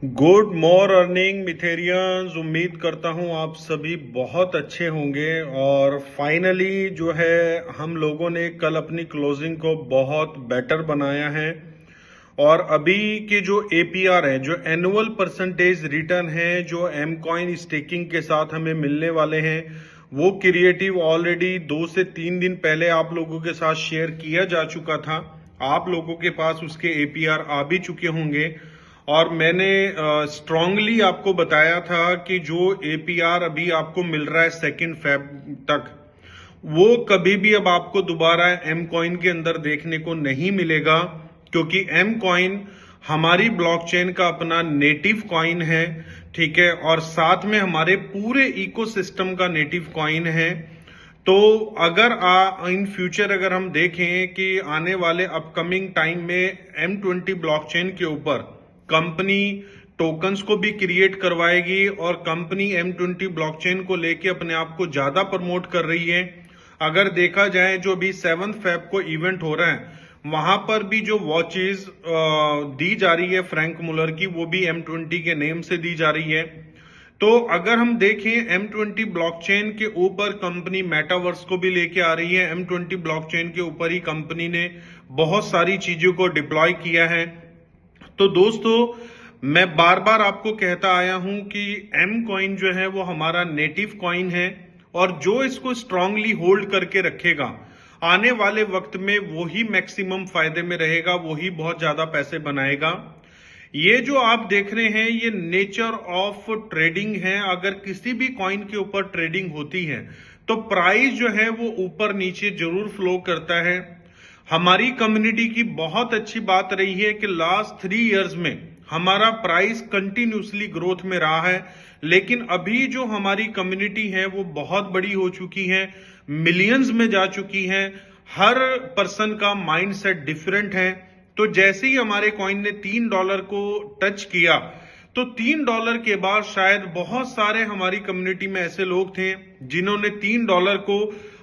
Good morning मिथेरियंस। उम्मीद करता हूँ आप सभी बहुत अच्छे होंगे। और फाइनली जो है हम लोगों ने कल अपनी क्लोजिंग को बहुत बेटर बनाया है। और अभी के जो एपीआर है, जो एनुअल परसेंटेज रिटर्न है, जो एम कॉइन स्टेकिंग के साथ हमें मिलने वाले हैं, वो क्रिएटिव ऑलरेडी 2 से 3 दिन पहले आप लोगों के साथ शेयर किया जा चुका था। आप लोगों के पास उसके एपीआर आ भी चुके होंगे। और मैंने स्ट्रांगली आपको बताया था कि जो एपीआर अभी आपको मिल रहा है 2 फेब तक, वो कभी भी अब आपको दोबारा एम कॉइन के अंदर देखने को नहीं मिलेगा, क्योंकि एम कॉइन हमारी ब्लॉकचेन का अपना नेटिव कॉइन है। ठीक है, और साथ में हमारे पूरे इकोसिस्टम का नेटिव कॉइन है। तो अगर इन फ्यूचर अगर हम देखें कि आने वाले अपकमिंग टाइम में M20 ब्लॉकचेन के ऊपर कंपनी टोकन्स को भी क्रिएट करवाएगी और कंपनी M20 ब्लॉकचेन को लेके अपने आप को ज्यादा प्रमोट कर रही है। अगर देखा जाए जो भी 7 फेब को इवेंट हो रहा है, वहां पर भी जो वॉचेस दी जा रही है फ्रैंक मुलर की, वो भी M20 के नेम से दी जा रही है। तो अगर हम देखें M20 ब्लॉकचेन के ऊपर कंपनी मेटावर्स को भी लेके आ रही है। M20 ब्लॉकचेन के ऊपर ही कंपनी ने बहुत सारी चीजों को डिप्लॉय किया है। तो दोस्तों, मैं बार बार आपको कहता आया हूं कि एम कॉइन जो है वो हमारा नेटिव कॉइन है, और जो इसको स्ट्रांगली होल्ड करके रखेगा आने वाले वक्त में वो ही मैक्सिमम फायदे में रहेगा, वो ही बहुत ज्यादा पैसे बनाएगा। ये जो आप देख रहे हैं ये नेचर ऑफ ट्रेडिंग है। अगर किसी भी कॉइन के ऊपर ट्रेडिंग होती है तो प्राइस जो है वो ऊपर नीचे जरूर फ्लो करता है। हमारी कम्युनिटी की बहुत अच्छी बात रही है कि लास्ट 3 इयर्स में हमारा प्राइस कंटिन्यूसली ग्रोथ में रहा है। लेकिन अभी जो हमारी कम्युनिटी है वो बहुत बड़ी हो चुकी है, मिलियंस में जा चुकी है। हर पर्सन का माइंडसेट डिफरेंट है। तो जैसे ही हमारे कॉइन ने $3 को टच किया, तो $3 के बाद शायद बहुत सारे हमारी कम्युनिटी में ऐसे लोग थे जिन्होंने $3 को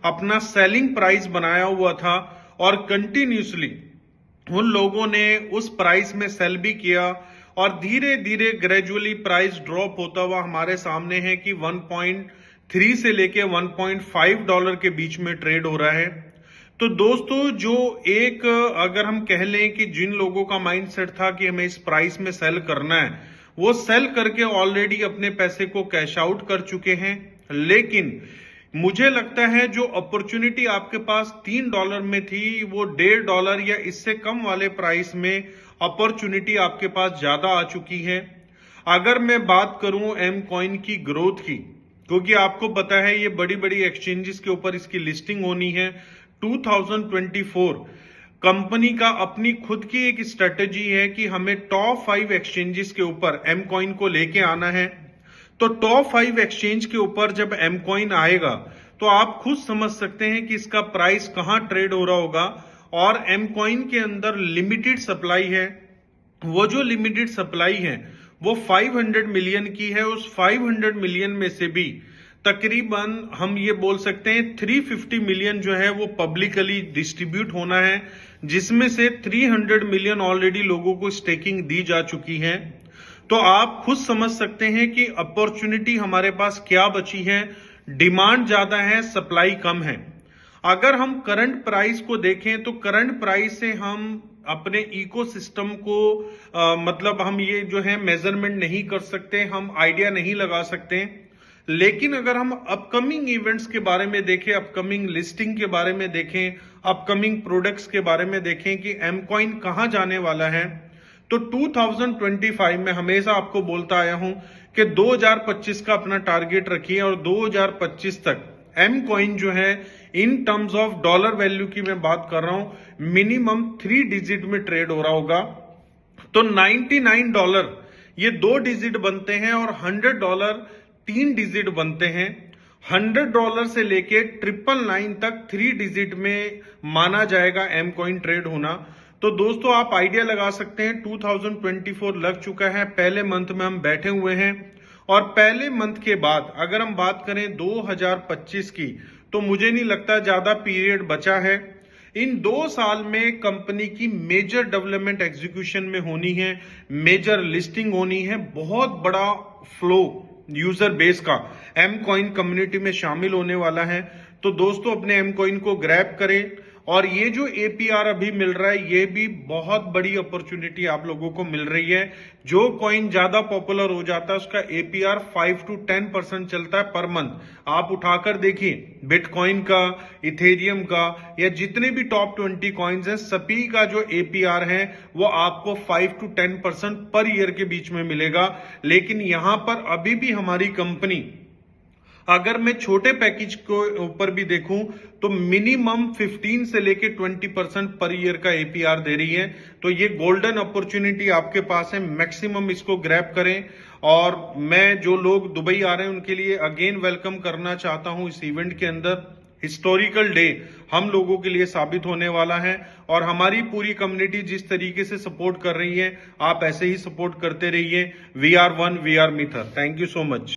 अपना सेलिंग प्राइस बनाया हुआ था, और कंटिन्यूसली उन लोगों ने उस प्राइस में सेल भी किया। और धीरे धीरे ग्रेजुअली प्राइस ड्रॉप होता हुआ हमारे सामने है कि 1.3 से लेके $1.5 के बीच में ट्रेड हो रहा है। तो दोस्तों, जो एक अगर हम कह लें कि जिन लोगों का माइंडसेट था कि हमें इस प्राइस में सेल करना है, वो सेल करके ऑलरेडी अपने पैसे को कैश आउट कर चुके हैं। लेकिन मुझे लगता है जो अपॉर्चुनिटी आपके पास $3 में थी, वो $1.5 या इससे कम वाले प्राइस में अपॉर्चुनिटी आपके पास ज्यादा आ चुकी है। अगर मैं बात करूं एम कॉइन की ग्रोथ की, क्योंकि आपको पता है ये बड़ी बड़ी एक्सचेंजेस के ऊपर इसकी लिस्टिंग होनी है 2024। कंपनी का अपनी खुद की एक स्ट्रेटेजी है कि हमें टॉप 5 एक्सचेंजेस के ऊपर एम कॉइन को लेके आना है। तो टॉप 5 एक्सचेंज के ऊपर जब एम कॉइन आएगा तो आप खुद समझ सकते हैं कि इसका प्राइस कहां ट्रेड हो रहा होगा। और एम कॉइन के अंदर लिमिटेड सप्लाई है। वो जो लिमिटेड सप्लाई है वो 500 मिलियन की है। उस 500 मिलियन में से भी तकरीबन हम ये बोल सकते हैं 350 मिलियन जो है वो पब्लिकली डिस्ट्रीब्यूट होना है, जिसमें से 300 मिलियन ऑलरेडी लोगों को स्टेकिंग दी जा चुकी है। तो आप खुद समझ सकते हैं कि अपॉर्चुनिटी हमारे पास क्या बची है। डिमांड ज्यादा है, सप्लाई कम है। अगर हम करंट प्राइस को देखें तो करंट प्राइस से हम अपने इकोसिस्टम को मतलब हम ये जो है मेजरमेंट नहीं कर सकते, हम आइडिया नहीं लगा सकते। लेकिन अगर हम अपकमिंग इवेंट्स के बारे में देखें, अपकमिंग लिस्टिंग के बारे में देखें, अपकमिंग प्रोडक्ट्स के बारे में देखें कि एम कॉइन कहां जाने वाला है, तो 2025 में हमेशा आपको बोलता आया हूं कि 2025 का अपना टारगेट रखिए, और 2025 तक एम कॉइन जो है in terms of dollar value की मैं बात कर रहा हूं, मिनिमम 3 डिजिट में ट्रेड हो रहा होगा। तो $99 ये 2 डिजिट बनते हैं, और $100 3 डिजिट बनते हैं। $100 से लेके 999 तक 3 डिजिट में माना जाएगा एम कॉइन ट्रेड होना। तो दोस्तों, आप आइडिया लगा सकते हैं 2024 लग चुका है, पहले मंथ में हम बैठे हुए हैं। और पहले मंथ के बाद अगर हम बात करें 2025 की, तो मुझे नहीं लगता ज्यादा पीरियड बचा है। इन 2 साल में कंपनी की मेजर डेवलपमेंट एग्जीक्यूशन में होनी है, मेजर लिस्टिंग होनी है, बहुत बड़ा फ्लो यूजर बेस का एम कॉइन कम्युनिटी में शामिल होने वाला है। तो दोस्तों अपने एम कॉइन को ग्रैब करें और ये जो एपीआर अभी मिल रहा है ये भी बहुत बड़ी अपॉर्चुनिटी आप लोगों को मिल रही है। जो कॉइन ज्यादा पॉपुलर हो जाता है उसका एपीआर 5 to 10% चलता है पर मंथ। आप उठाकर देखिए बिटकॉइन का, इथेरियम का या जितने भी टॉप 20 कॉइन्स हैं सभी का जो एपीआर है वो आपको 5 to 10% पर ईयर के बीच में मिलेगा। लेकिन यहां पर अभी भी हमारी कंपनी, अगर मैं छोटे पैकेज को ऊपर भी देखूं तो मिनिमम 15 से लेके 20% पर ईयर का एपीआर दे रही है। तो ये गोल्डन अपॉर्चुनिटी आपके पास है, मैक्सिमम इसको ग्रैब करें। और मैं जो लोग दुबई आ रहे हैं उनके लिए अगेन वेलकम करना चाहता हूं इस इवेंट के अंदर। हिस्टोरिकल डे हम लोगों के लिए साबित होने वाला है और हमारी पूरी कम्युनिटी जिस तरीके से सपोर्ट कर रही है आप ऐसे ही सपोर्ट करते रहिए। We are one, we are मिथर। Thank you so much.